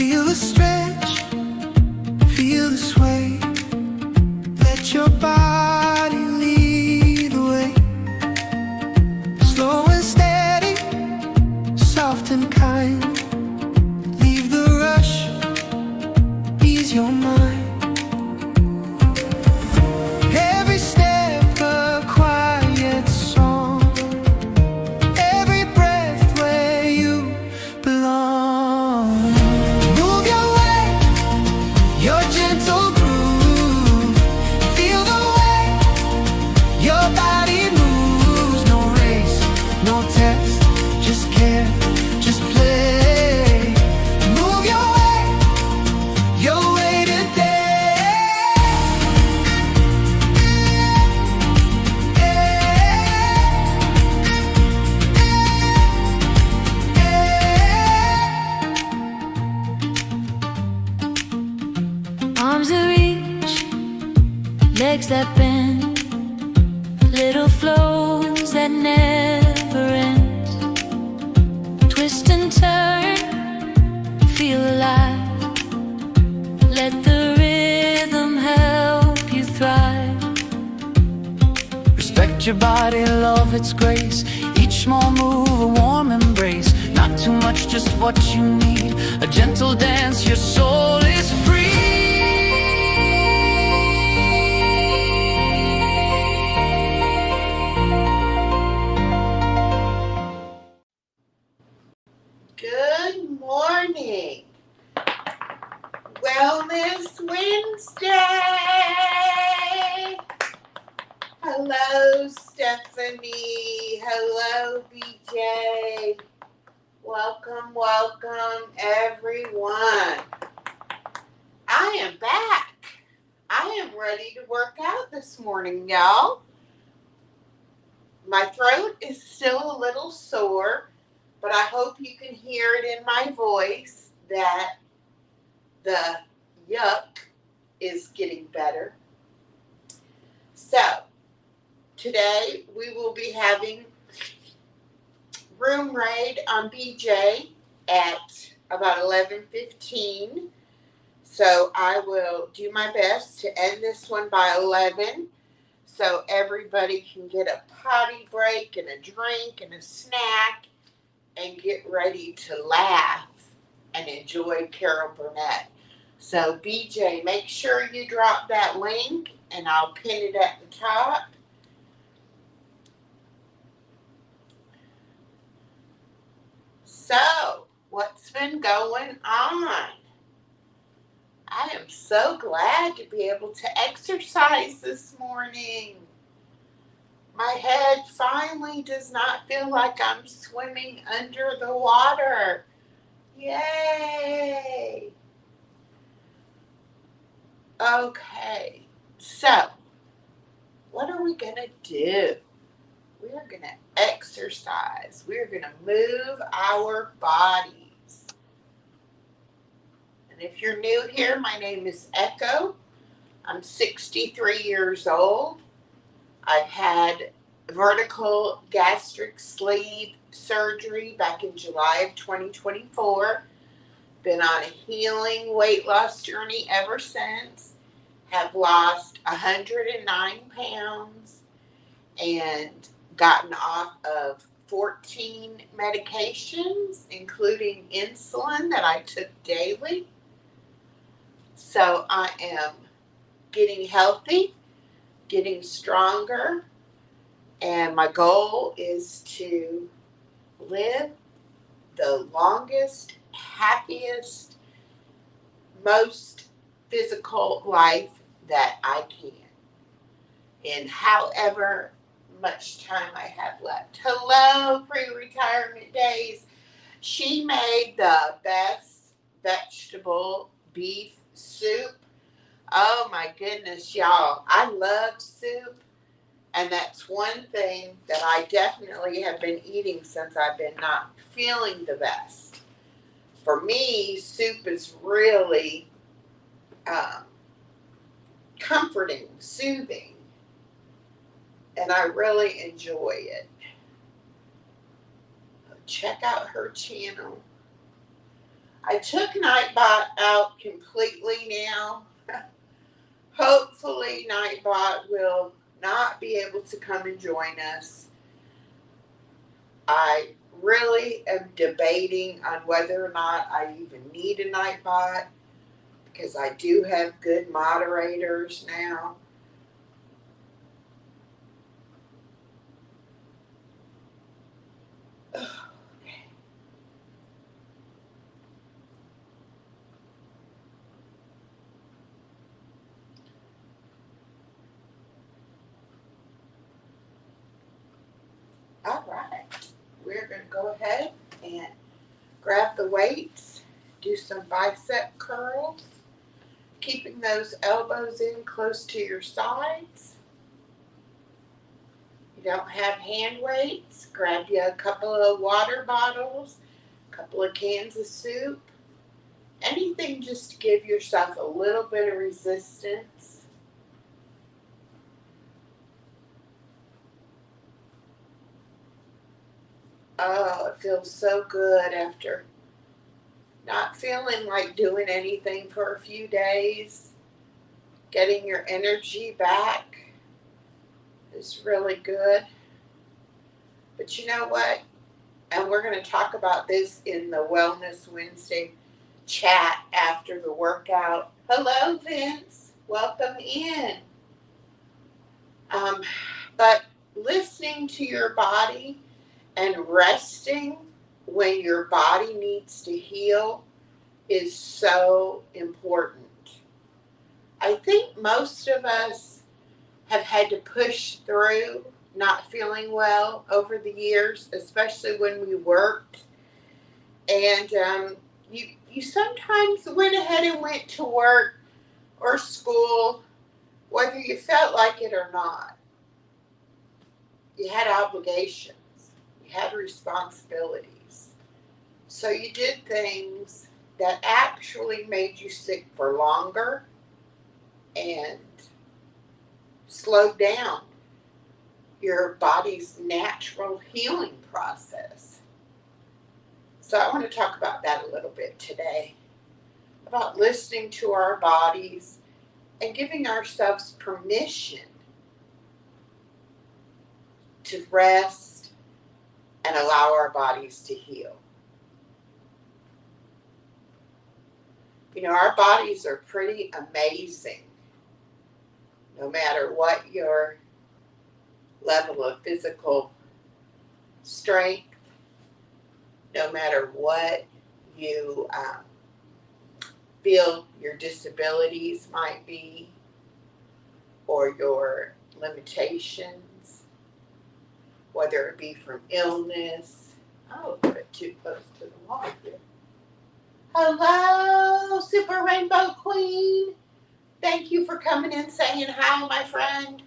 Feel the stretch, feel the sway. Let your body lead the way. Slow and steady, soft and kind. Leave the rush, ease your mind. Every step a quiet song. Every breath where you belong. Move your way, your gentle groove. Feel the way your body moves. No race, no test, just care, just play. Move your way today. Arms that reach, legs that bend, little flows that never end. Twist and turn, feel alive. Let the rhythm help you thrive. Respect your body, love its grace. Each small move, a warm embrace. Not too much, just what you need. A gentle dance, your soul is free. Good morning. Wellness Wednesday. Hello, Stephanie. Hello, BJ. Welcome, welcome, everyone. I am back. I am ready to work out this morning, y'all. My throat is still a little sore, but I hope you can hear it in my voice that the yuck is getting better. So, today we will be having room raid on BJ at about 11:15. So I will do my best to end this one by 11 so everybody can get a potty break and a drink and a snack and get ready to laugh and enjoy Carol Burnett. So BJ, make sure you drop that link and I'll pin it at the top. So, what's been going on? I am so glad to be able to exercise this morning. My head finally does not feel like I'm swimming under the water. Yay! Okay, so what are we going to do? We are going to exercise. We are going to move our bodies. And if you're new here, my name is Echo. I'm 63 years old. I've had vertical gastric sleeve surgery back in July of 2024. Been on a healing weight loss journey ever since. Have lost 109 pounds and gotten off of 14 medications, including insulin that I took daily. So I am getting healthy, getting stronger, and my goal is to live the longest, happiest, most physical life that I can in however much time I have left. Hello, pre-retirement days. She made the best vegetable beef soup. Oh my goodness, y'all. I love soup. And that's one thing that I definitely have been eating since I've been not feeling the best. For me, soup is really comforting, soothing. And I really enjoy it. Check out her channel. I took Nightbot out completely now. Hopefully Nightbot will not be able to come and join us. I really am debating on whether or not I even need a Nightbot, because I do have good moderators now. All right, we're going to go ahead and grab the weights, do some bicep curls, keeping those elbows in close to your sides. You don't have hand weights, grab you a couple of water bottles, a couple of cans of soup, anything just to give yourself a little bit of resistance. Oh, it feels so good after not feeling like doing anything for a few days. Getting your energy back is really good. But you know what? And we're going to talk about this in the Wellness Wednesday chat after the workout. Hello, Vince. Welcome in. But listening to your body and resting when your body needs to heal is so important. I think most of us have had to push through not feeling well over the years, especially when we worked. And you sometimes went ahead and went to work or school, whether you felt like it or not. You had obligations. You had responsibilities. So you did things that actually made you sick for longer and slowed down your body's natural healing process. So I want to talk about that a little bit today, about listening to our bodies and giving ourselves permission to rest and allow our bodies to heal. You know, our bodies are pretty amazing. No matter what your level of physical strength, no matter what you feel your disabilities might be or your limitations, whether it be from illness. Oh, put it too close to the wall here. Hello, Super Rainbow Queen. Thank you for coming in saying hi, my friend.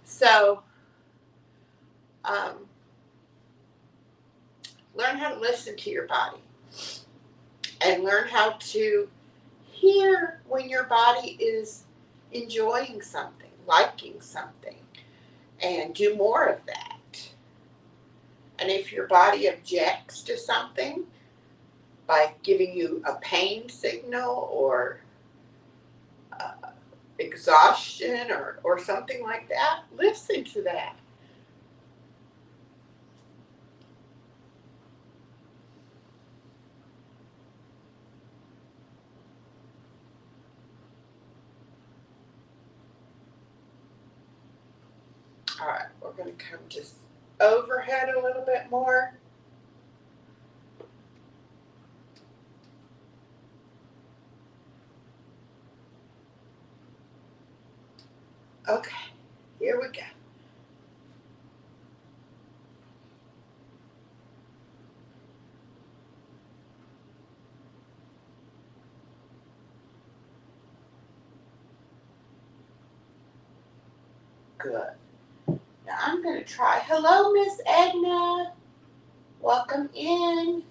So, learn how to listen to your body and learn how to hear when your body is enjoying something, liking something, and do more of that. And if your body objects to something by giving you a pain signal or exhaustion or something like that, listen to that. All right, we're going to come just overhead a little bit more. Okay, here we go. Good. Now I'm going to try. Hello, Miss Edna. Welcome in.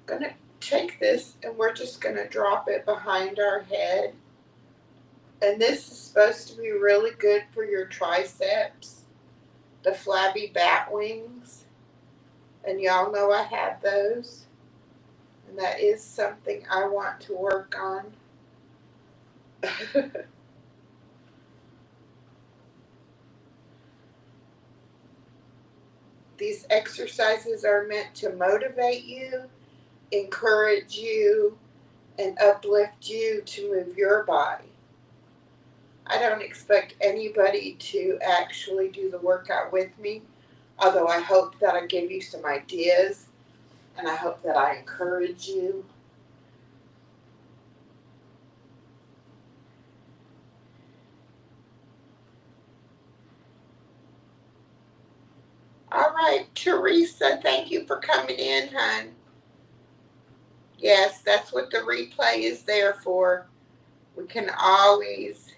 I'm going to take this and we're just going to drop it behind our head. And this is supposed to be really good for your triceps the flabby bat wings. And y'all know I have those. And that is something I want to work on. These exercises are meant to motivate you, encourage you, and uplift you to move your body. I don't expect anybody to actually do the workout with me, although I hope that I give you some ideas and I hope that I encourage you. All right, Teresa, thank you for coming in, hon. Yes, that's what the replay is there for. We can always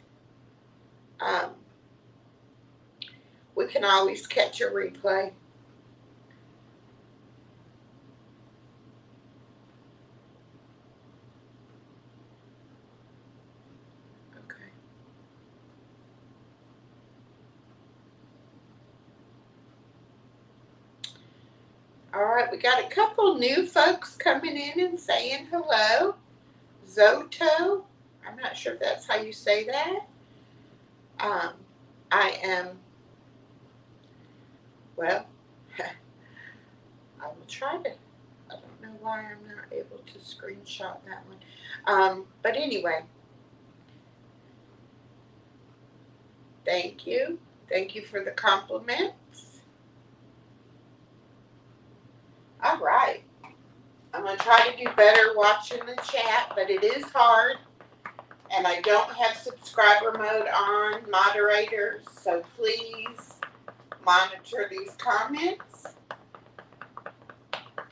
catch a replay. Okay. All right, we got a couple new folks coming in and saying hello. Zoto, I'm not sure if that's how you say that. I am, well, I will try to. I don't know why I'm not able to screenshot that one. But anyway, thank you. Thank you for the compliments. All right. I'm going to try to do better watching the chat, but it is hard. And I don't have subscriber mode on, moderators, so please monitor these comments.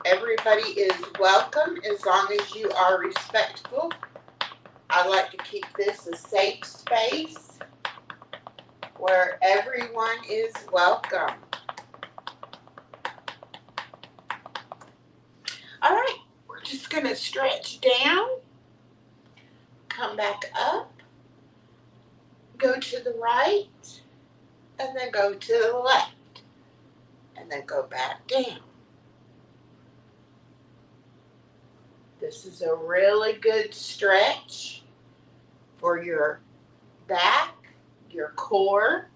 Everybody is welcome as long as you are respectful. I like to keep this a safe space where everyone is welcome. All right, we're just going to stretch down, come back up, go to the right, and then go to the left, and then go back down. This is a really good stretch for your back, your core.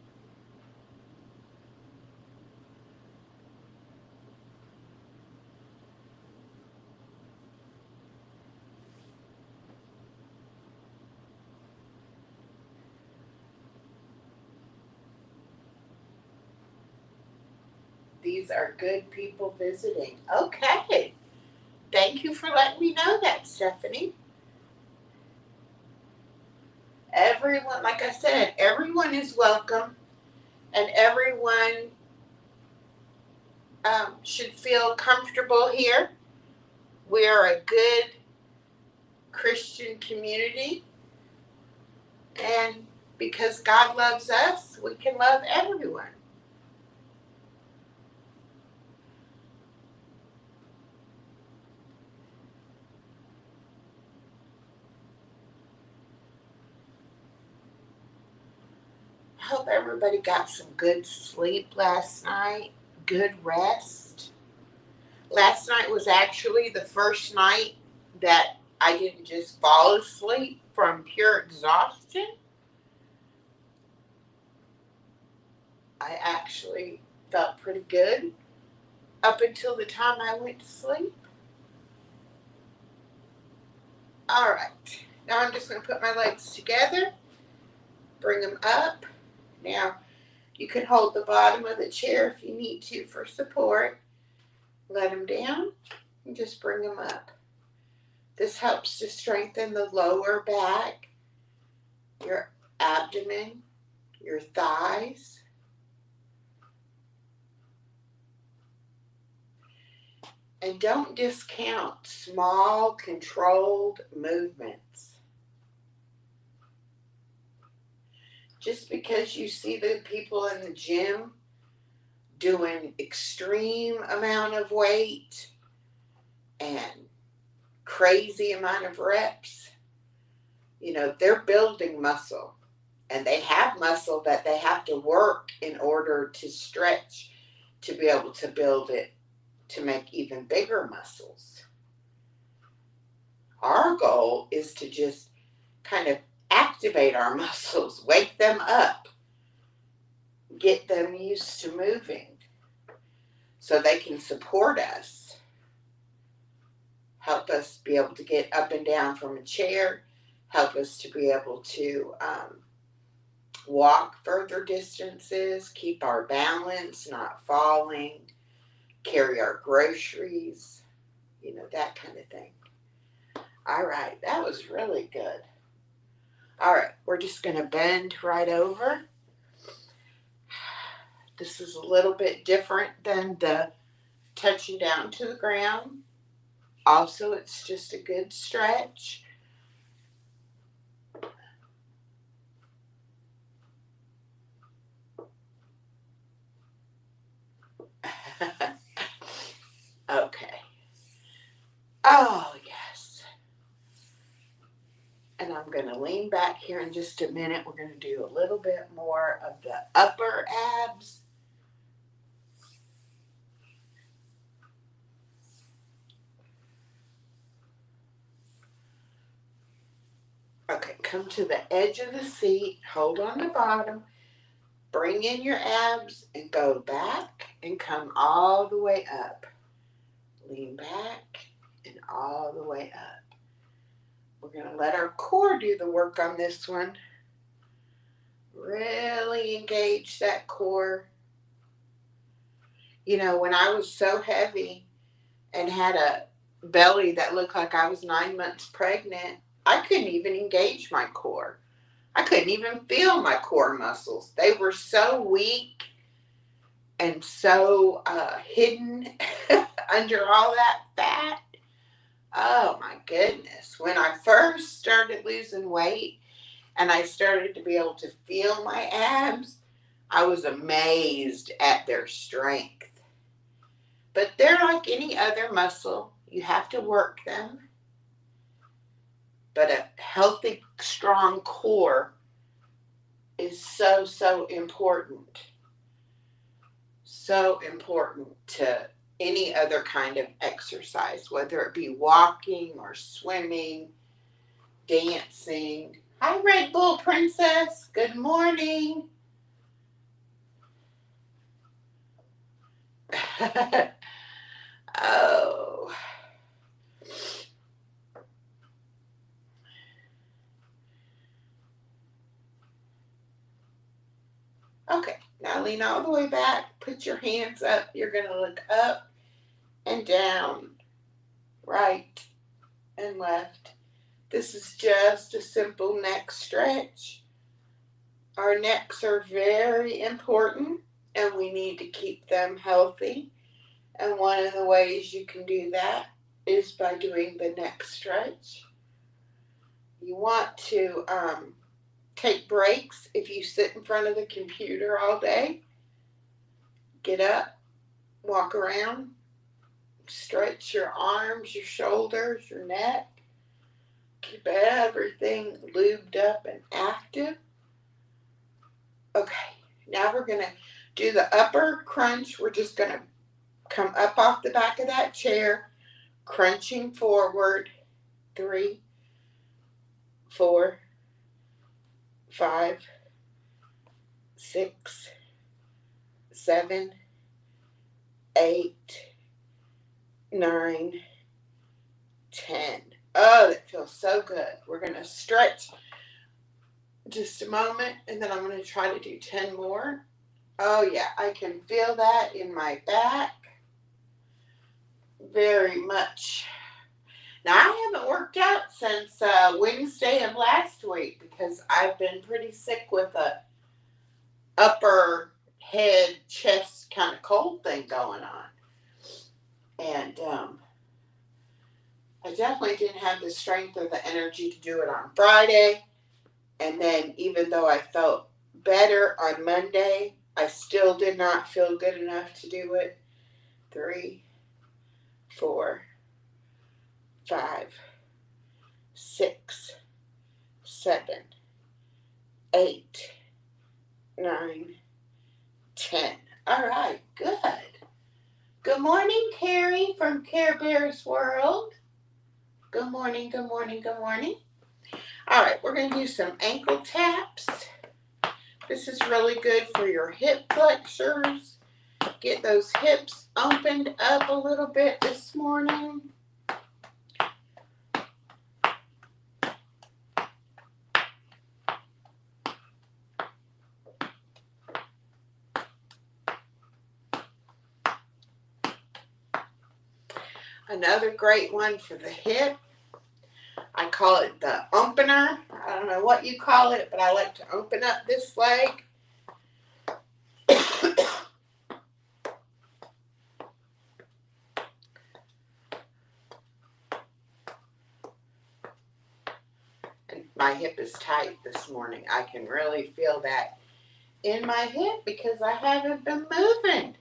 These are good people visiting. Okay. Thank you for letting me know that, Stephanie. Everyone, like I said, everyone is welcome, and everyone should feel comfortable here. We are a good Christian community, and because God loves us, we can love everyone. I hope everybody got some good sleep last night, good rest. Last night was actually the first night that I didn't just fall asleep from pure exhaustion. I actually felt pretty good up until the time I went to sleep. All right, now I'm just going to put my legs together, bring them up. Now, you can hold the bottom of the chair if you need to for support. Let them down and just bring them up. This helps to strengthen the lower back, your abdomen, your thighs. And don't discount small, controlled movements. Just because you see the people in the gym doing extreme amount of weight and crazy amount of reps, they're building muscle. And they have muscle that they have to work in order to stretch to be able to build it to make even bigger muscles. Our goal is to just kind of activate our muscles, wake them up, get them used to moving so they can support us, help us be able to get up and down from a chair, help us to be able to walk further distances, keep our balance, not falling, carry our groceries, that kind of thing. All right, that was really good. All right, we're just going to bend right over. This is a little bit different than the touching down to the ground. Also, it's just a good stretch. Okay. Oh, yes. And I'm going to lean back here in just a minute. We're going to do a little bit more of the upper abs. Okay, come to the edge of the seat. Hold on the bottom. Bring in your abs and go back and come all the way up. Lean back and all the way up. We're going to let our core do the work on this one. Really engage that core. When I was so heavy and had a belly that looked like I was 9 months pregnant, I couldn't even engage my core. I couldn't even feel my core muscles. They were so weak and so hidden under all that fat. Oh my goodness. When I first started losing weight and I started to be able to feel my abs, I was amazed at their strength. But they're like any other muscle. You have to work them. But a healthy, strong core is so, so important. So important to any other kind of exercise, whether it be walking or swimming, dancing. Hi, Red Bull Princess. Good morning. Oh. Okay, now lean all the way back. Put your hands up. You're going to look up and down, right and left. This is just a simple neck stretch. Our necks are very important and we need to keep them healthy. And one of the ways you can do that is by doing the neck stretch. You want to take breaks if you sit in front of the computer all day. Get up, walk around, stretch your arms, your shoulders, your neck. Keep everything lubed up and active. Okay, now we're going to do the upper crunch. We're just going to come up off the back of that chair, crunching forward. 3, 4, 5, 6, 7, 8, 9, 10. Oh, that feels so good. We're going to stretch just a moment, and then I'm going to try to do 10 more. Oh, yeah, I can feel that in my back very much. Now, I haven't worked out since Wednesday of last week because I've been pretty sick with a upper head, chest kind of cold thing going on. And I definitely didn't have the strength or the energy to do it on Friday. And then even though I felt better on Monday, I still did not feel good enough to do it. 3, 4, 5, 6, 7, 8, 9, 10. All right, good. Good morning, Carrie from Care Bears World. Good morning, good morning, good morning. All right, we're going to do some ankle taps. This is really good for your hip flexors. Get those hips opened up a little bit this morning. Another great one for the hip. I call it the opener. I don't know what you call it, but I like to open up this leg. And my hip is tight this morning. I can really feel that in my hip because I haven't been moving.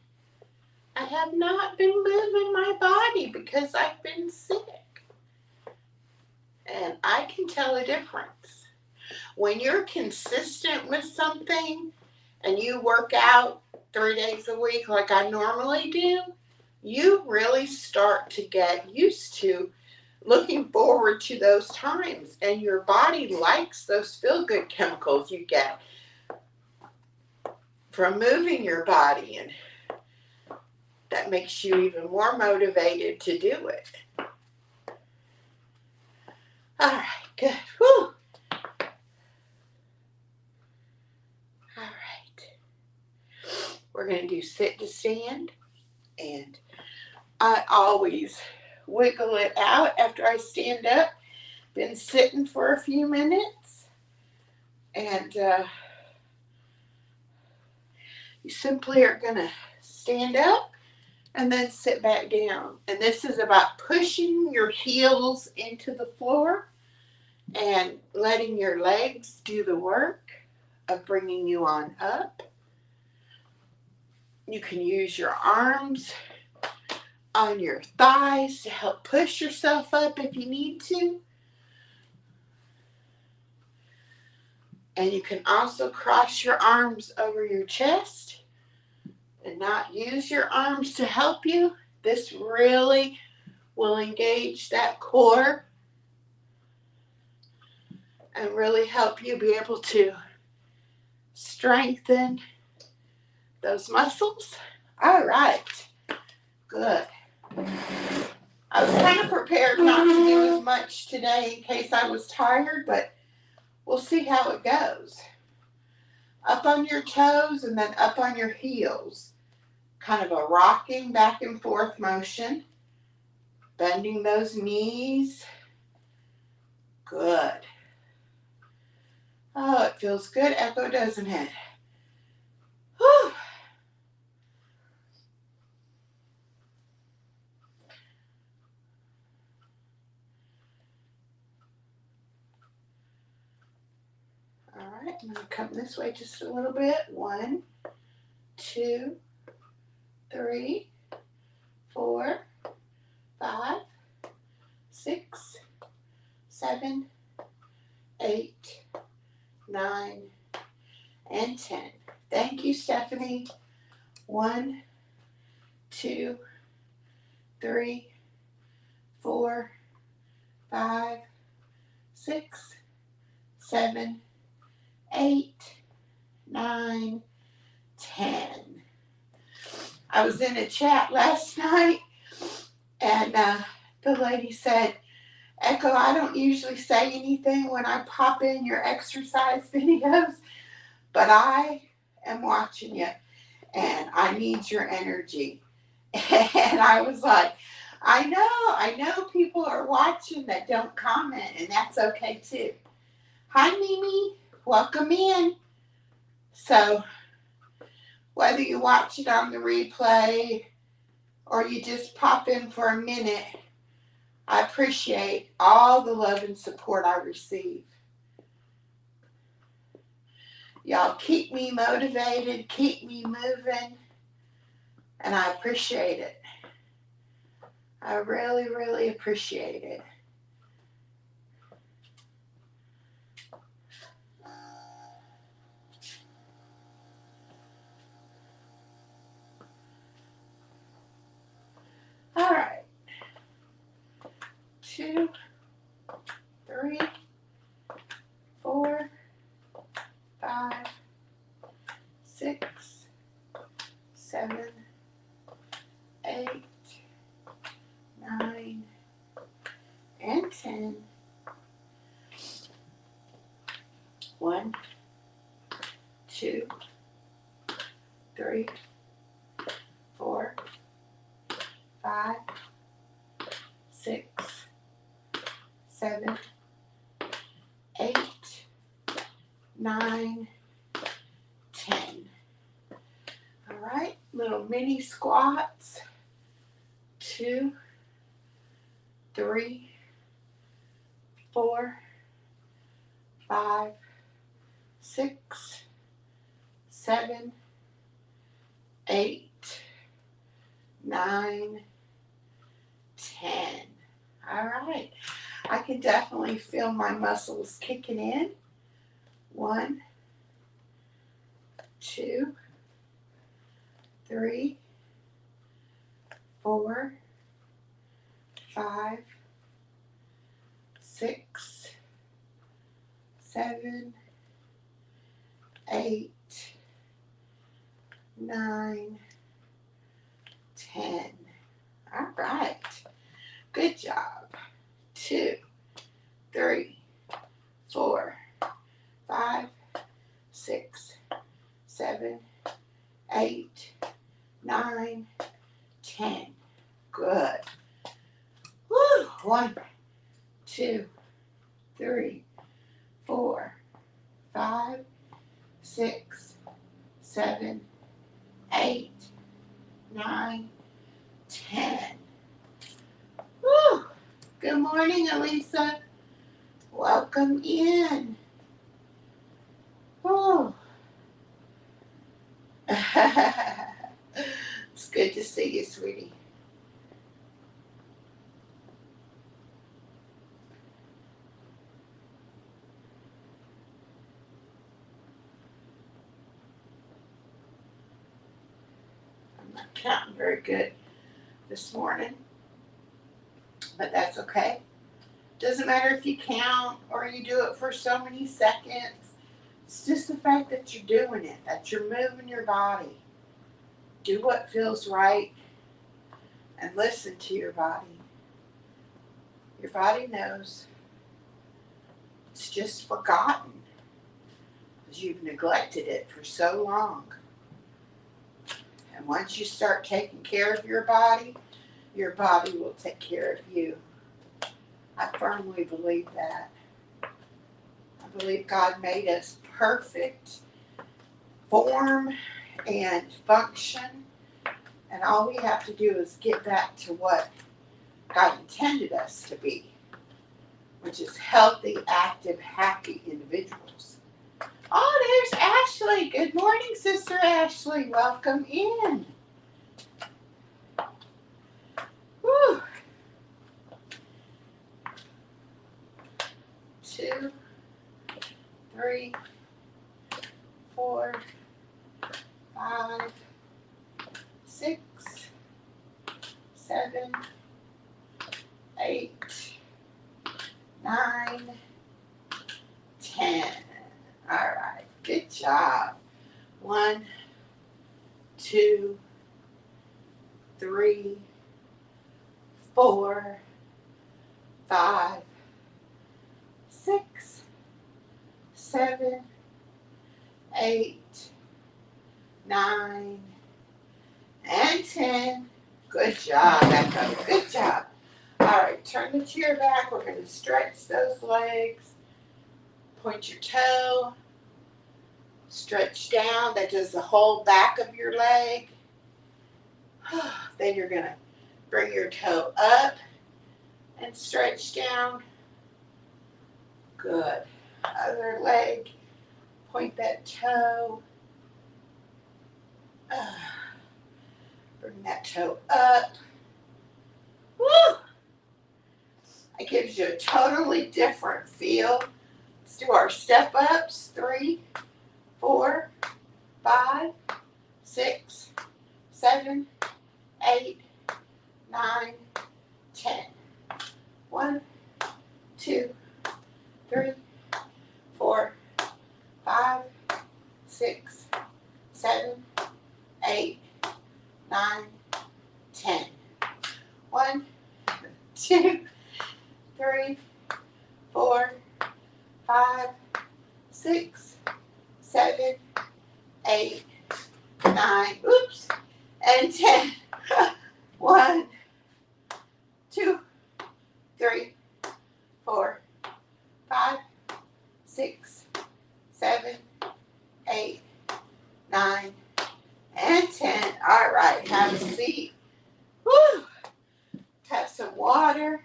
I have not been moving my body because I've been sick. And I can tell a difference. When you're consistent with something and you work out 3 days a week like I normally do, you really start to get used to looking forward to those times. And your body likes those feel-good chemicals you get from moving your body. And that makes you even more motivated to do it. All right, good. Whew. All right. We're going to do sit to stand. And I always wiggle it out after I stand up. Been sitting for a few minutes. And you simply are going to stand up and then sit back down. And this is about pushing your heels into the floor and letting your legs do the work of bringing you on up. You can use your arms on your thighs to help push yourself up if you need to. And you can also cross your arms over your chest and not use your arms to help you. This really will engage that core and really help you be able to strengthen those muscles. All right, good. I was kind of prepared not to do as much today in case I was tired, but we'll see how it goes. Up on your toes and then up on your heels. Kind of a rocking back and forth motion. Bending those knees. Good. Oh, it feels good, Echo, doesn't it? Whew. All right, I'm going to come this way just a little bit. 1, 2, 3, 4, 5, 6, 7, 8, 9, and 10. Thank you, Stephanie. 1, 2, 3, 4, 5, 6, 7, 8, 9, 10. I was in a chat last night and the lady said, Echo, I don't usually say anything when I pop in your exercise videos, but I am watching you and I need your energy. And I was like, I know people are watching that don't comment, and that's okay too. Hi, Mimi. Welcome in. So whether you watch it on the replay or you just pop in for a minute, I appreciate all the love and support I receive. Y'all keep me motivated, keep me moving, and I appreciate it. I really, really appreciate it. 2, 3, 4, 5, 6, 7, 8, 9, and 10. 1, 2, 3, 4, 5, 6, 7, 8, 9, 10. All right, little mini squats. 2, 3, 4, 5, 6, 7, 8, 9, 10. All right. I can definitely feel my muscles kicking in. 1, 2, 3, 4, 5, 6, 7, 8, 9, 10. All right. Good job. 2, 3, 4, 5, 6, 7, 8, 9, 10. Good. Woo. 1, 2, 3, 4, 5, 6, 7, 8, 9, 10. Woo. Good morning, Elisa. Welcome in. Oh. It's good to see you, sweetie. I'm not counting very good this morning, but that's okay. Doesn't matter if you count or you do it for so many seconds. It's just the fact that you're doing it, that you're moving your body. Do what feels right and listen to your body. Your body knows. It's just forgotten because you've neglected it for so long. And once you start taking care of your body will take care of you. I firmly believe that. I believe God made us perfect form and function, and all we have to do is get back to what God intended us to be, which is healthy, active, happy individuals. Oh, there's Ashley. Good morning, Sister Ashley. Welcome in. Whew. 2, 3, 4, 5, 6, 7, 8, 9, 10. All right, good job. 1, 2, 3, 4, 5, 6, 7, 8, 9, and 10. Good job, Echo. Good job. All right, turn the chair back. We're going to stretch those legs. Point your toe. Stretch down. That does the whole back of your leg. Then you're going to bring your toe up and stretch down. Good. Other leg. Point that toe. Bring that toe up. Woo! It gives you a totally different feel. Let's do our step ups. 3, 4, 5, 6, 7, 8, 9, 10. 1, 2, 3, 4, 5, 6, 7, 8, 9, 10. 1, 2, 3, 4, 5, 6, 7, 8, 9, oops, and 10. 1, 2, 3, 4, 5, 6, 7, 8, 9, and 10. All right, have a seat. Woo! Have some water.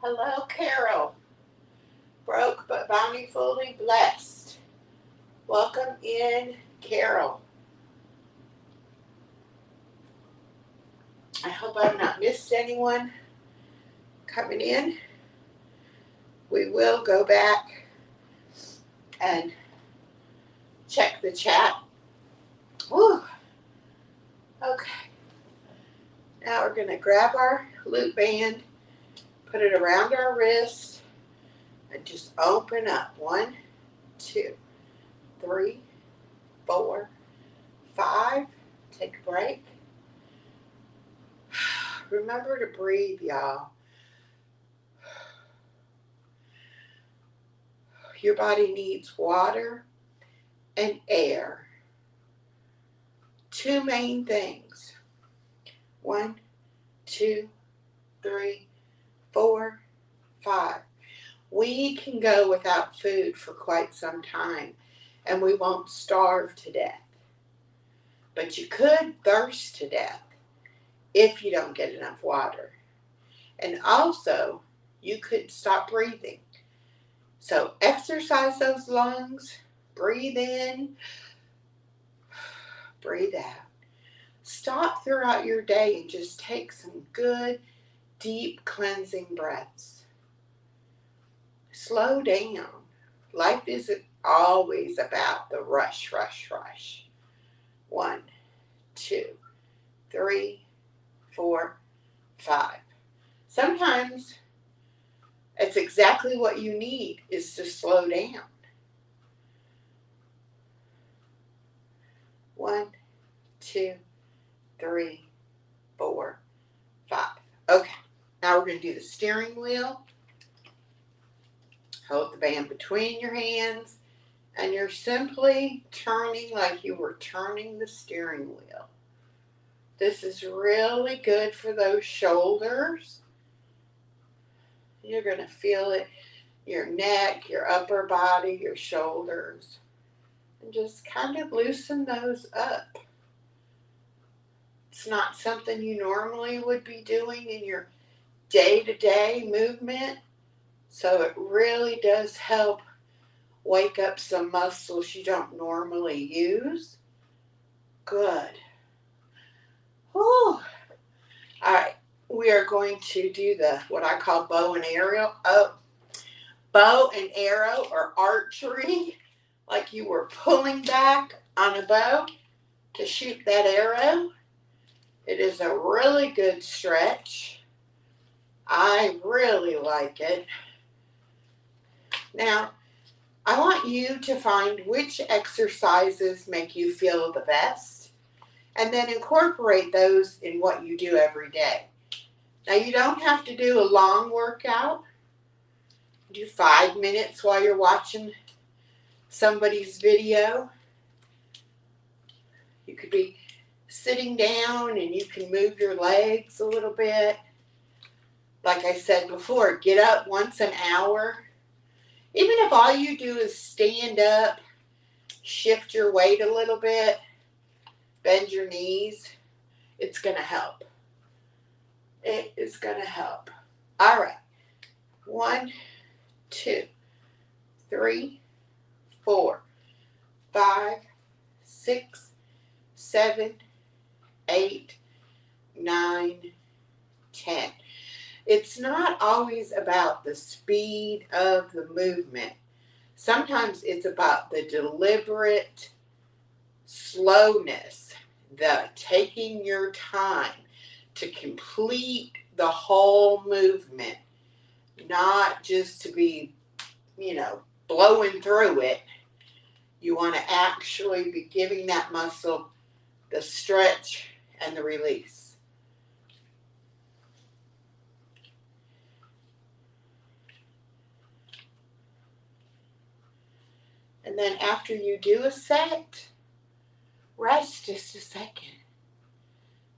Hello, Carol. Broke but bountifully blessed. Welcome in, Carol. I hope I've not missed anyone coming in. We will go back and check the chat. Woo. Okay. Now we're going to grab our loop band, put it around our wrist, and just open up. 1, 2, 3, 4, 5. Take a break. Remember to breathe, y'all. Your body needs water and air. 2 main things. 1, 2, 3, 4, 5. We can go without food for quite some time and we won't starve to death. But you could thirst to death if you don't get enough water. And also, you could stop breathing. So exercise those lungs, breathe in, breathe out. Stop throughout your day and just take some good, deep cleansing breaths. Slow down. Life isn't always about the rush, rush, rush. 1, 2, 3, 4, 5. Sometimes it's exactly what you need is to slow down. 1, 2, 3, 4, 5. Okay, now we're going to do the steering wheel. Hold the band between your hands, and you're simply turning like you were turning the steering wheel. This is really good for those shoulders. You're going to feel it, your neck, your upper body, your shoulders. And just kind of loosen those up. It's not something you normally would be doing in your day-to-day movement. So it really does help wake up some muscles you don't normally use. Good. Whew. All right. We are going to do what I call bow and arrow or archery, like you were pulling back on a bow to shoot that arrow. It is a really good stretch. I really like it. Now, I want you to find which exercises make you feel the best and then incorporate those in what you do every day. Now, you don't have to do a long workout. Do 5 minutes while you're watching somebody's video. You could be sitting down and you can move your legs a little bit. Like I said before, get up once an hour. Even if all you do is stand up, shift your weight a little bit, bend your knees, it's going to help. It is going to help. All right. 1, 2, 3, 4, 5, 6, 7, 8, 9, 10. It's not always about the speed of the movement. Sometimes it's about the deliberate slowness the taking your time to complete the whole movement, not just to be, blowing through it. You want to actually be giving that muscle the stretch and the release. And then after you do a set, rest just a second.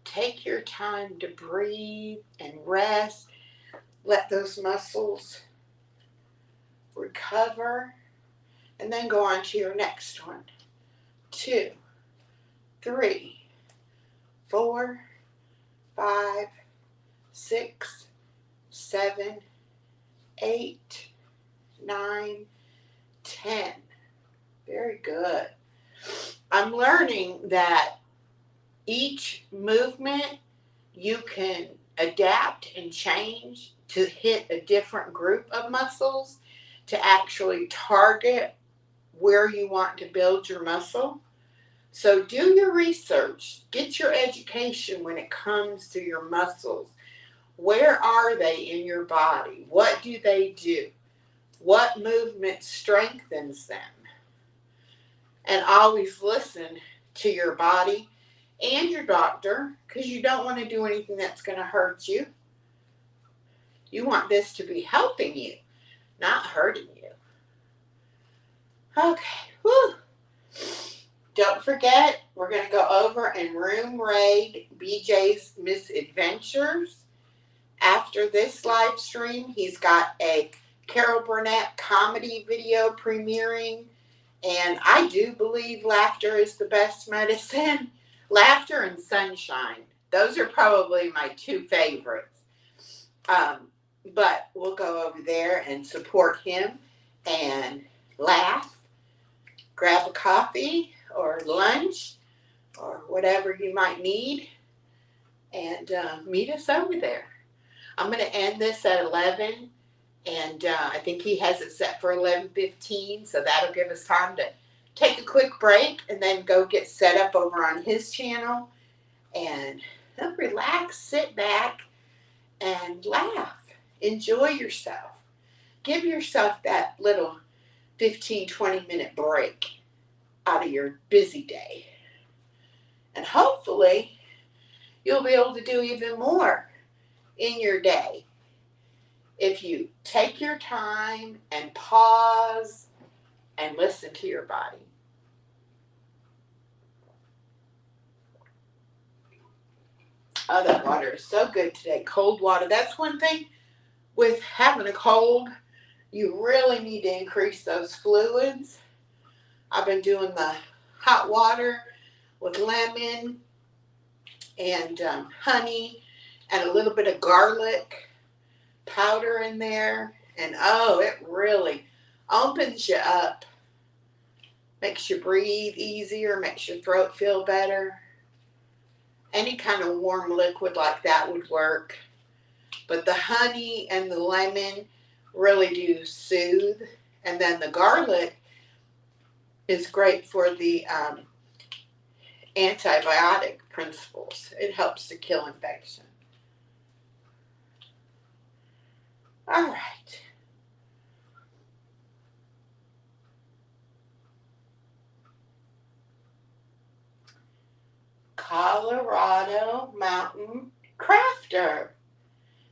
Take your time to breathe and rest. Let those muscles recover. And then go on to your next one. 2, 3, 4, 5, 6, 7, 8, 9, 10. Very good. I'm learning that each movement you can adapt and change to hit a different group of muscles to actually target where you want to build your muscle. So do your research, get your education when it comes to your muscles. Where are they in your body? What do they do? What movement strengthens them? And always listen to your body and your doctor, because you don't want to do anything that's going to hurt you. You want this to be helping you, not hurting you. Okay, whew. Don't forget, we're going to go over and room raid BJ's Misadventures. After this live stream, he's got a Carol Burnett comedy video premiering. And I do believe laughter is the best medicine. Laughter and sunshine. Those are probably my 2 favorites. But we'll go over there and support him and laugh. Grab a coffee or lunch or whatever you might need. And meet us over there. I'm going to end this at 11. And I think he has it set for 11:15, so that'll give us time to take a quick break and then go get set up over on his channel. And relax, sit back, and laugh. Enjoy yourself. Give yourself that little 15, 20-minute break out of your busy day. And hopefully, you'll be able to do even more in your day if you take your time and pause and listen to your body. Oh, that water is so good today. Cold water. That's one thing with having a cold. You really need to increase those fluids. I've been doing the hot water with lemon and honey and a little bit of garlic powder in there, and it really opens you up, makes you breathe easier, makes your throat feel better. Any kind of warm liquid like that would work, but the honey and the lemon really do soothe. And then the garlic is great for the antibiotic principles. It helps to kill infection. All right. Colorado Mountain Crafter.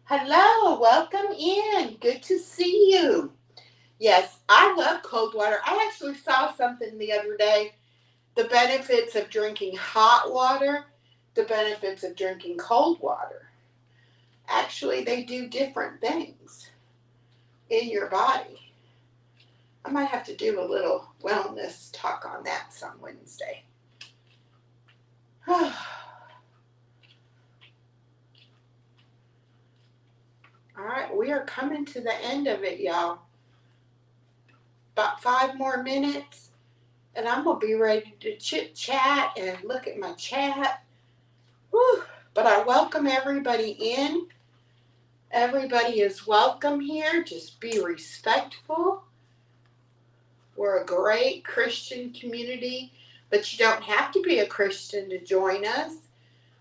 Hello, welcome in. Good to see you. Yes, I love cold water. I actually saw something the other day. The benefits of drinking hot water, the benefits of drinking cold water. Actually, they do different things in your body. I might have to do a little wellness talk on that some Wednesday. All right, we are coming to the end of it, y'all. About 5 more minutes, and I'm going to be ready to chit-chat and look at my chat. Whew. But I welcome everybody in. Everybody is welcome here. Just be respectful. We're a great Christian community But you don't have to be a Christian to join us.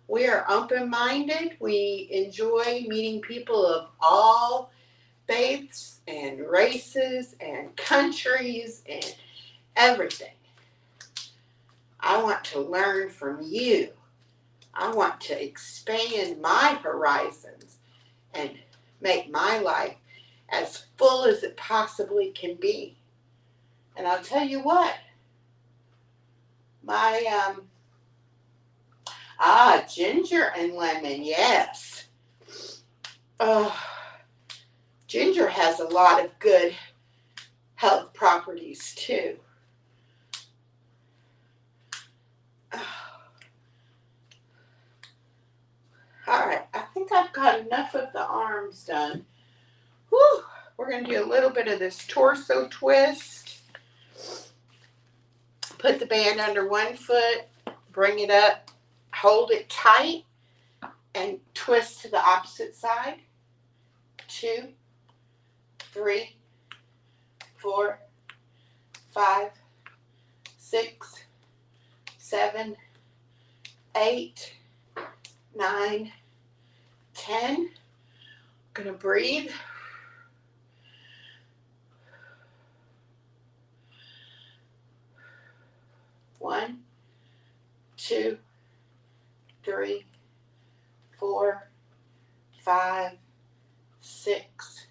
We are open-minded. We enjoy meeting people of all faiths and races and countries and everything. I want to learn from you. I want to expand my horizons and make my life as full as it possibly can be. And I'll tell you what, my ginger and lemon, yes. Ginger has a lot of good health properties too. All right, I think I've got enough of the arms done. Whew, we're going to do a little bit of this torso twist. Put the band under one foot, bring it up, hold it tight, and twist to the opposite side. 2, 3, 4, 5, 6, 7, 8, 9, 10. Gonna breathe. One, 2, 3, 4, 5, 6,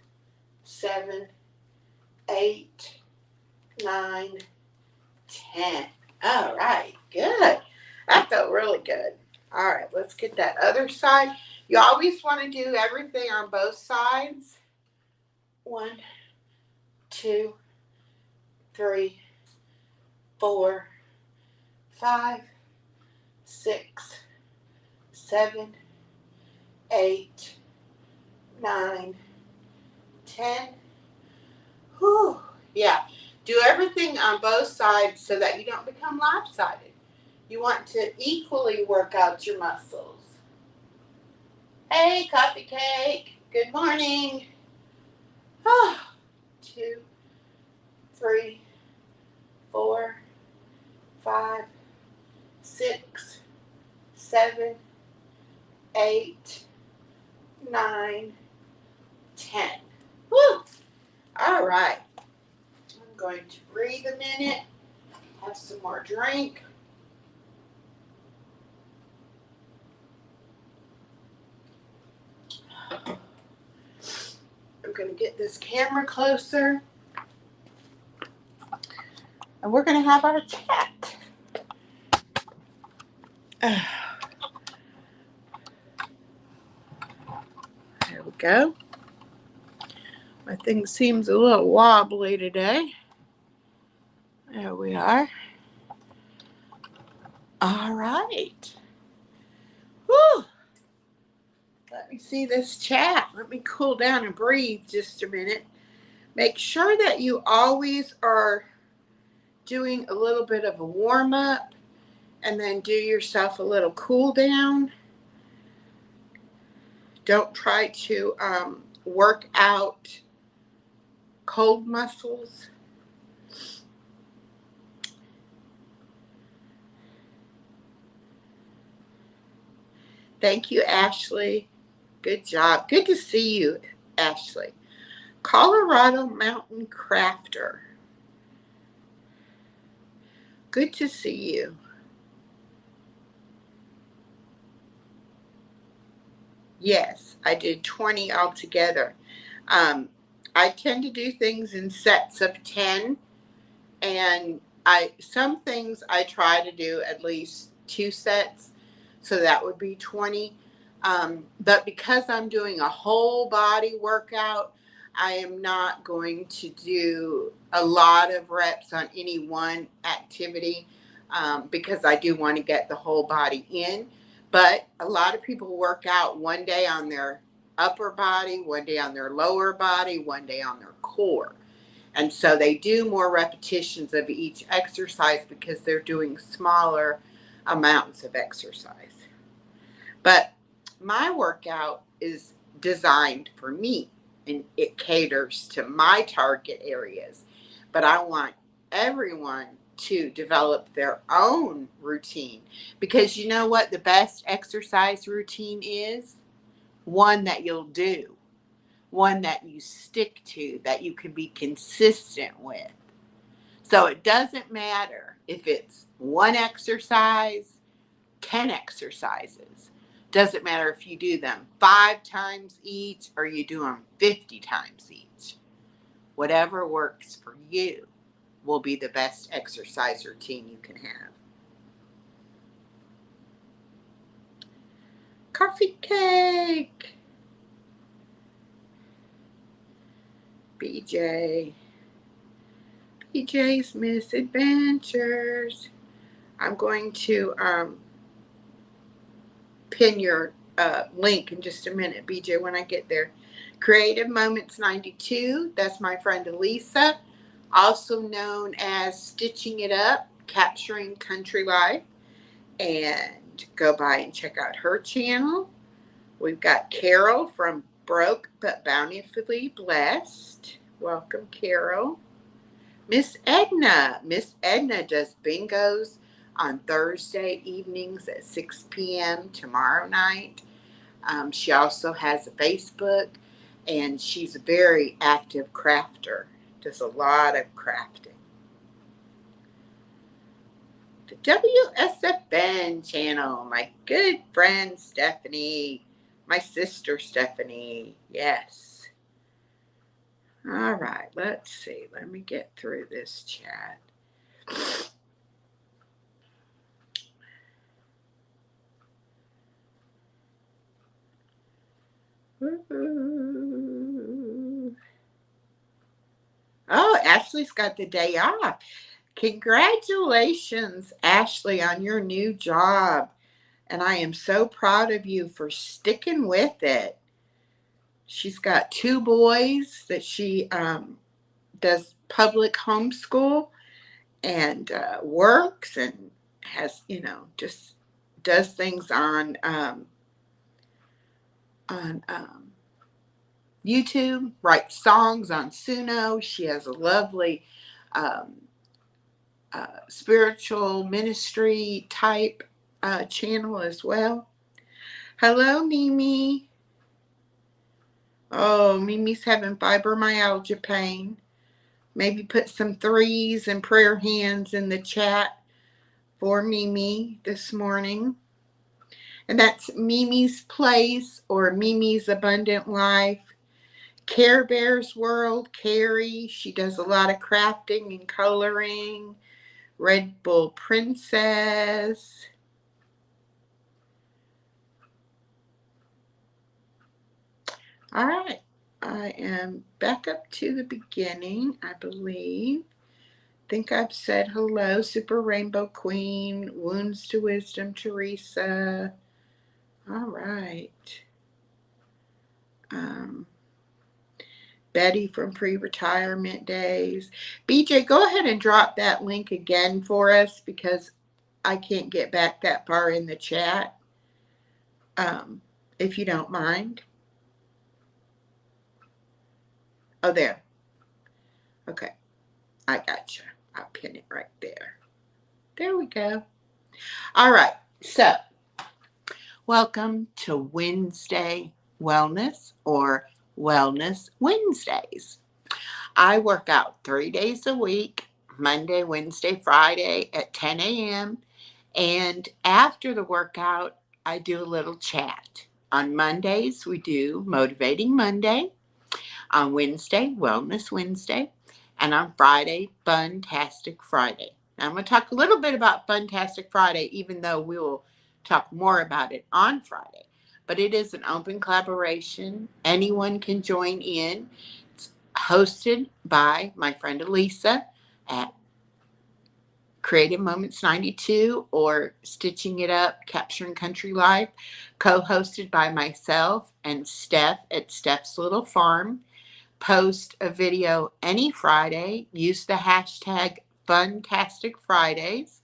7, 8, 9, 10. All right, good. That felt really good. All right, let's get that other side. You always want to do everything on both sides. 1, 2, 3, 4, 5, 6, 7, 8, 9, 10. Whew. Yeah, do everything on both sides so that you don't become lopsided. You want to equally work out your muscles. Hey, coffee cake. Good morning. 2, 3, 4, 5, 6, 7, 8, 9, 10. Woo! All right. I'm going to breathe a minute, have some more drink. I'm going to get this camera closer. And we're going to have our chat. There we go. My thing seems a little wobbly today. There we are. All right. Whew. Let me see this chat. Let me cool down and breathe just a minute. Make sure that you always are doing a little bit of a warm up and then do yourself a little cool down. Don't try to work out cold muscles. Thank you, Ashley. Good job. Good to see you, Ashley. Colorado Mountain Crafter. Good to see you. Yes, I did 20 altogether. I tend to do things in sets of 10, and some things I try to do at least 2 sets, so that would be 20. But because I'm doing a whole body workout, I am not going to do a lot of reps on any one activity because I do want to get the whole body in. But a lot of people work out one day on their upper body, one day on their lower body, one day on their core. And so they do more repetitions of each exercise because they're doing smaller amounts of exercise. But my workout is designed for me and it caters to my target areas. But I want everyone to develop their own routine. Because you know what the best exercise routine is? One that you'll do, one that you stick to, that you can be consistent with. So it doesn't matter if it's one exercise, 10 exercises. Doesn't matter if you do them 5 times each or you do them 50 times each. Whatever works for you will be the best exercise routine you can have. Coffee cake. BJ's Misadventures. I'm going to pin your link in just a minute, BJ, when I get there. Creative Moments 92. That's my friend Elisa, also known as Stitching It Up, Capturing Country Life. And go by and check out her channel. We've got Carol from Broke But Bountifully Blessed. Welcome, Carol. Miss Edna. Miss Edna does bingos on Thursday evenings at 6 p.m. tomorrow night. She also has a Facebook, and she's a very active crafter. Does a lot of crafting. The WSFN channel, my good friend Stephanie, my sister Stephanie, yes. All right, let's see. Let me get through this chat. Oh, Ashley's got the day off. Congratulations, Ashley, on your new job. And I am so proud of you for sticking with it. She's got 2 boys that she does public homeschool and works and has, just does things on YouTube, writes songs on SUNO. She has a lovely spiritual ministry type channel as well. Hello, Mimi. Oh, Mimi's having fibromyalgia pain. Maybe put some 3s and prayer hands in the chat for Mimi this morning. And that's Mimi's Place or Mimi's Abundant Life. Care Bears World, Carrie. She does a lot of crafting and coloring. Red Bull Princess. All right. I am back up to the beginning, I believe. Think I've said hello. Super Rainbow Queen. Wounds to Wisdom, Teresa. All right. Betty from Pre-Retirement Days. BJ, go ahead and drop that link again for us because I can't get back that far in the chat, if you don't mind. Oh, there. Okay. I got you. I'll pin it right there. There we go. All right. So, welcome to Wednesday Wellness or Wellness Wednesdays. I work out 3 days a week, Monday, Wednesday, Friday at 10 a.m. And after the workout, I do a little chat. On Mondays, we do Motivating Monday. On Wednesday, Wellness Wednesday. And on Friday, Funtastic Friday. Now, I'm going to talk a little bit about Funtastic Friday, even though we will talk more about it on Friday. But it is an open collaboration. Anyone can join in. It's hosted by my friend Elisa at Creative Moments 92 or Stitching It Up, Capturing Country Life, co-hosted by myself and Steph at Steph's Little Farm. Post a video any Friday. Use the hashtag Funtastic Fridays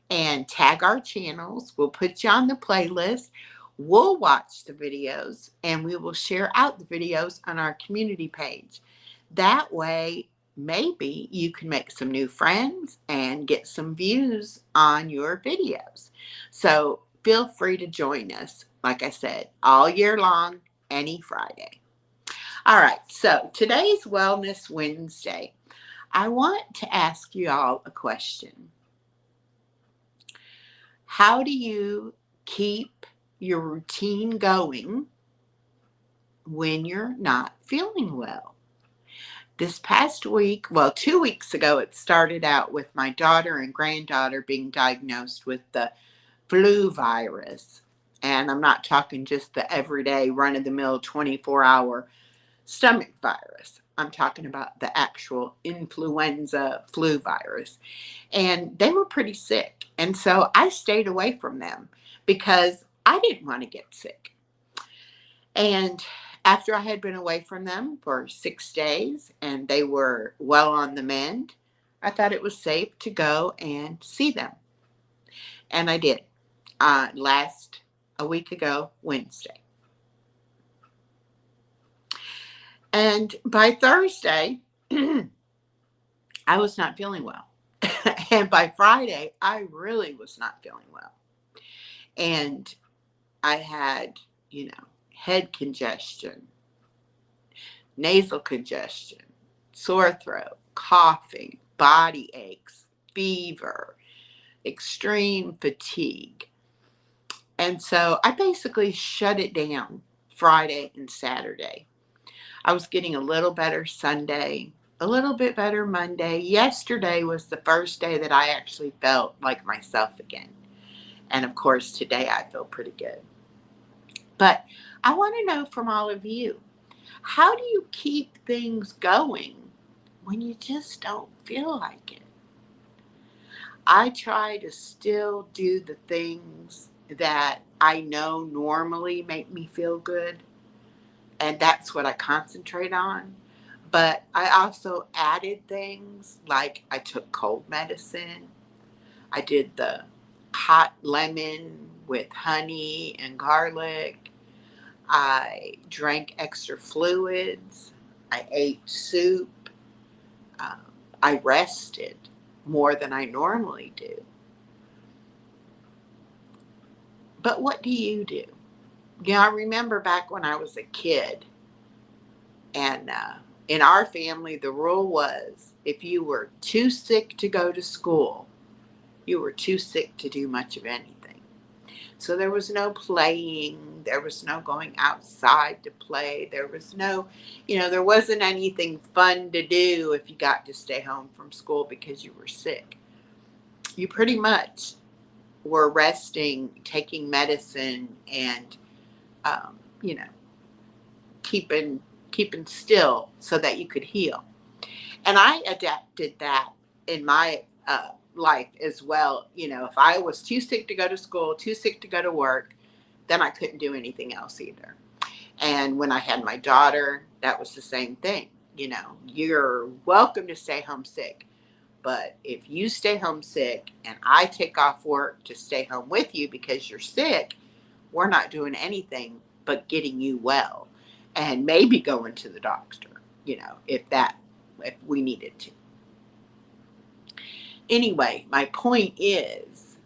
and tag our channels. We'll put you on the playlist. We'll watch the videos and we will share out the videos on our community page. That way, maybe you can make some new friends and get some views on your videos. So feel free to join us, like I said, all year long, any Friday. All right, so today's Wellness Wednesday. I want to ask you all a question. How do you keep your routine going when you're not feeling well? This past week, well, 2 weeks ago, it started out with my daughter and granddaughter being diagnosed with the flu virus. And I'm not talking just the everyday run-of-the-mill 24-hour stomach virus. I'm talking about the actual influenza flu virus. And they were pretty sick. And so I stayed away from them because I didn't want to get sick. And after I had been away from them for 6 days and they were well on the mend, I thought it was safe to go and see them. And I did a week ago, Wednesday. And by Thursday, I was not feeling well. And by Friday, I really was not feeling well. And I had, head congestion, nasal congestion, sore throat, coughing, body aches, fever, extreme fatigue. And so I basically shut it down Friday and Saturday. I was getting a little better Sunday, a little bit better Monday. Yesterday was the first day that I actually felt like myself again. And of course, today I feel pretty good. But I want to know from all of you, how do you keep things going when you just don't feel like it? I try to still do the things that I know normally make me feel good, and that's what I concentrate on. But I also added things like I took cold medicine. I did the hot lemon with honey and garlic. I drank extra fluids. I ate soup. Um, I rested more than I normally do. But what do you do? I remember back when I was a kid, and in our family, the rule was if you were too sick to go to school, you were too sick to do much of anything. So there was no playing, there was no going outside to play, there was no, there wasn't anything fun to do if you got to stay home from school because you were sick. You pretty much were resting, taking medicine, and, you know, keeping still so that you could heal. And I adapted that in my life as well. If I was too sick to go to school, too sick to go to work, then I couldn't do anything else either. And when I had my daughter, that was the same thing. You're welcome to stay home sick. But if you stay home sick and I take off work to stay home with you because you're sick, we're not doing anything but getting you well and maybe going to the doctor, if we needed to. Anyway, my point is,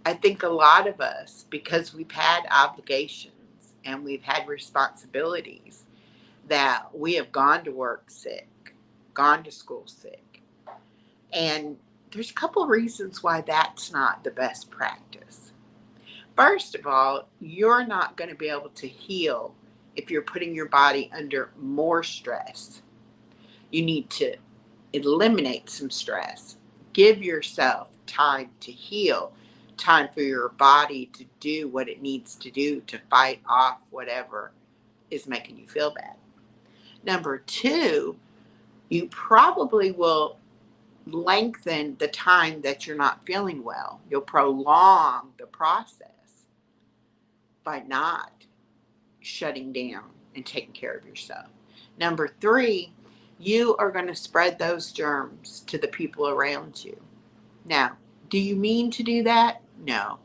I think a lot of us, because we've had obligations and we've had responsibilities, that we have gone to work sick, gone to school sick. And there's a couple of reasons why that's not the best practice. First of all, you're not going to be able to heal if you're putting your body under more stress. You need to eliminate some stress. Give yourself time to heal, time for your body to do what it needs to do to fight off whatever is making you feel bad. Number two, you probably will lengthen the time that you're not feeling well. You'll prolong the process by not shutting down and taking care of yourself. Number three, you are going to spread those germs to the people around you. Now, do you mean to do that? No.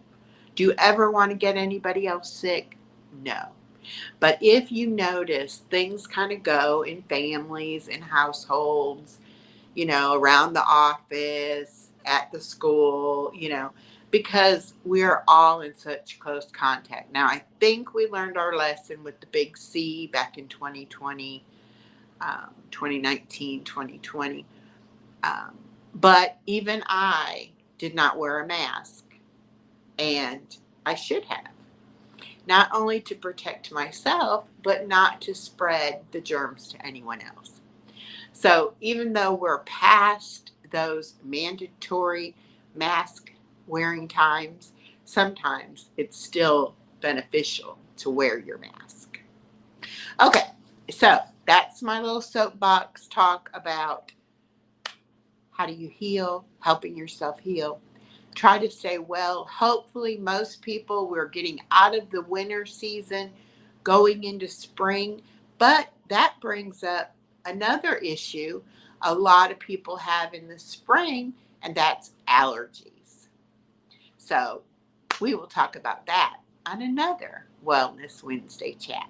Do you ever want to get anybody else sick? No. But if you notice things kind of go in families and households, around the office, at the school, because we're all in such close contact. Now, I think we learned our lesson with the big C back in 2020, 2019, 2020. But even I did not wear a mask, and I should have. Not only to protect myself, but not to spread the germs to anyone else. So even though we're past those mandatory mask wearing times, sometimes it's still beneficial to wear your mask. Okay, so that's my little soapbox talk about how do you heal, helping yourself heal. Try to stay well. Hopefully, most people, we're getting out of the winter season, going into spring. But that brings up another issue a lot of people have in the spring, and that's allergies. So we will talk about that on another Wellness Wednesday chat.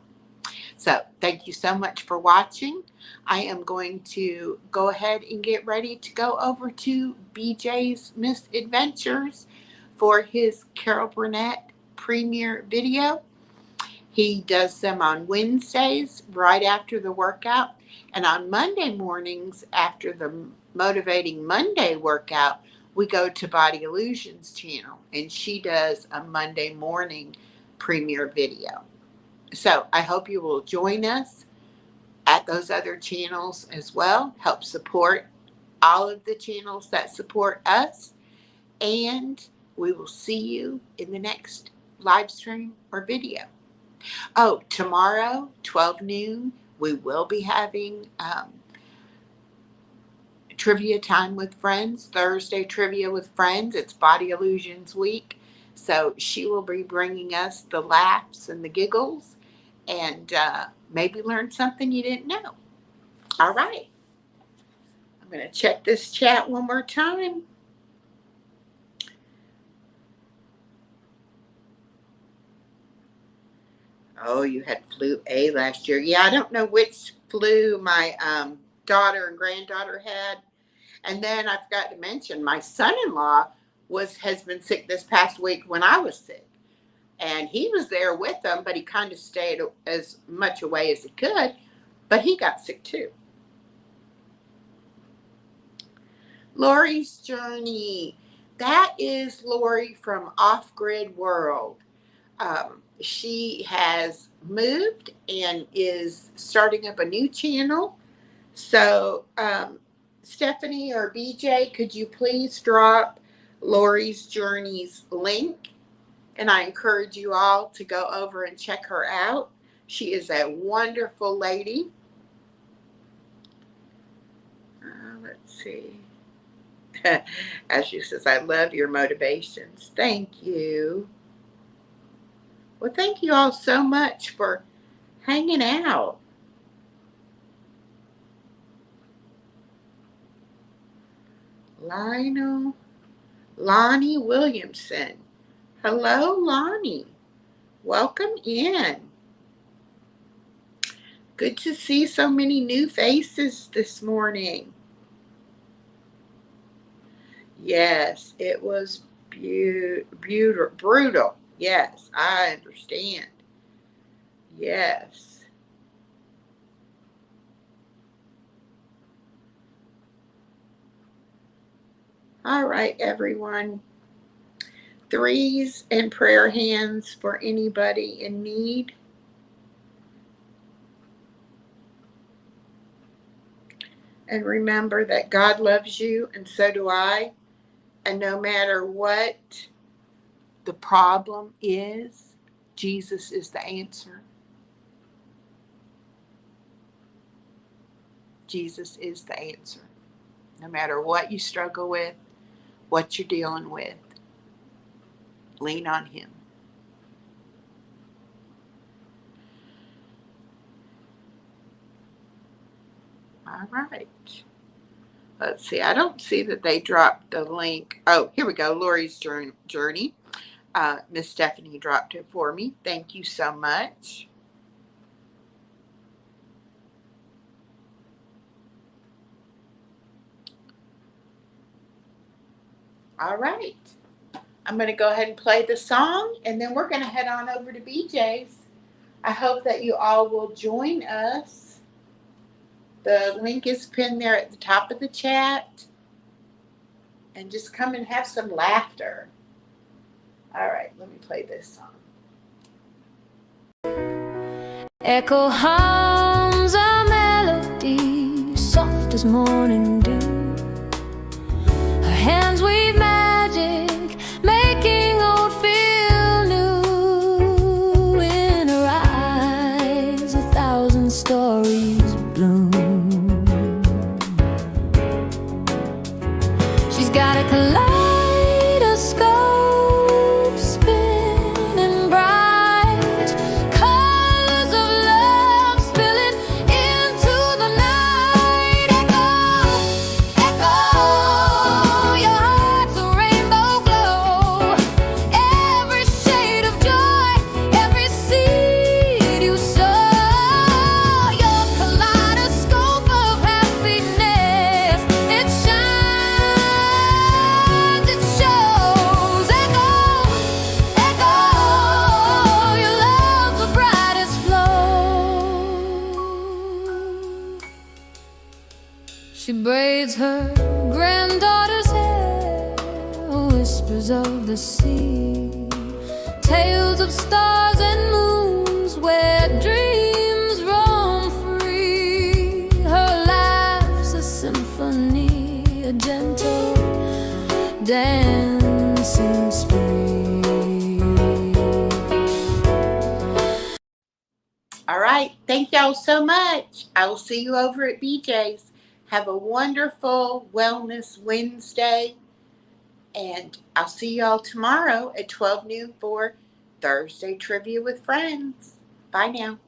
So thank you so much for watching. I am going to go ahead and get ready to go over to BJ's Misadventures for his Carol Burnett premiere video. He does them on Wednesdays right after the workout, and on Monday mornings after the Motivating Monday workout, we go to Body Illusions channel, and she does a Monday morning premiere video. So I hope you will join us at those other channels as well. Help support all of the channels that support us. And we will see you in the next live stream or video. Oh, tomorrow, 12 noon, we will be having trivia time with friends. Thursday trivia with friends. It's Body Illusions week. So she will be bringing us the laughs and the giggles, and maybe learn something you didn't know. All right. I'm going to check this chat one more time. Oh, you had flu A last year. Yeah, I don't know which flu my daughter and granddaughter had. And then I forgot to mention my son-in-law has been sick this past week when I was sick. And he was there with them, but he kind of stayed as much away as he could. But he got sick too. Lori's Journey. That is Lori from Off Grid World. She has moved and is starting up a new channel. So, Stephanie or BJ, could you please drop Lori's Journey's link? And I encourage you all to go over and check her out. She is a wonderful lady. Let's see. As she says, I love your motivations. Thank you. Well, thank you all so much for hanging out. Lonnie Williamson. Hello, Lonnie. Welcome in. Good to see so many new faces this morning. Yes, it was brutal. Yes, I understand. Yes. All right, everyone. Threes and prayer hands for anybody in need. And remember that God loves you, and so do I. And no matter what the problem is, Jesus is the answer. Jesus is the answer. No matter what you struggle with, what you're dealing with, lean on Him. All right. Let's see. I don't see that they dropped the link. Oh, here we go. Lori's Journey. Miss Stephanie dropped it for me. Thank you so much. All right. I'm going to go ahead and play the song, and then we're going to head on over to BJ's. I hope that you all will join us. The link is pinned there at the top of the chat. And just come and have some laughter. All right, let me play this song. Echo hums a melody, soft as morning dew. Her hands weave magic, making old feel new. In her eyes, 1,000 stories bloom. She's got a kaleidoscope spinning bright, colors of love spilling into the night. Echo, echo, your heart's a rainbow glow. Every shade of joy, every seed you sow. Your kaleidoscope of happiness, it shines, it shows. Echo, echo, your love's the brightest flow. She braids her granddaughter's hair, whispers of the sea, tales of stars and moons where dreams roam free. Her laugh's a symphony, a gentle dancing spree. All right, thank y'all so much. I will see you over at BJ's. Have a wonderful Wellness Wednesday. And I'll see y'all tomorrow at 12 noon for Thursday Trivia with Friends. Bye now.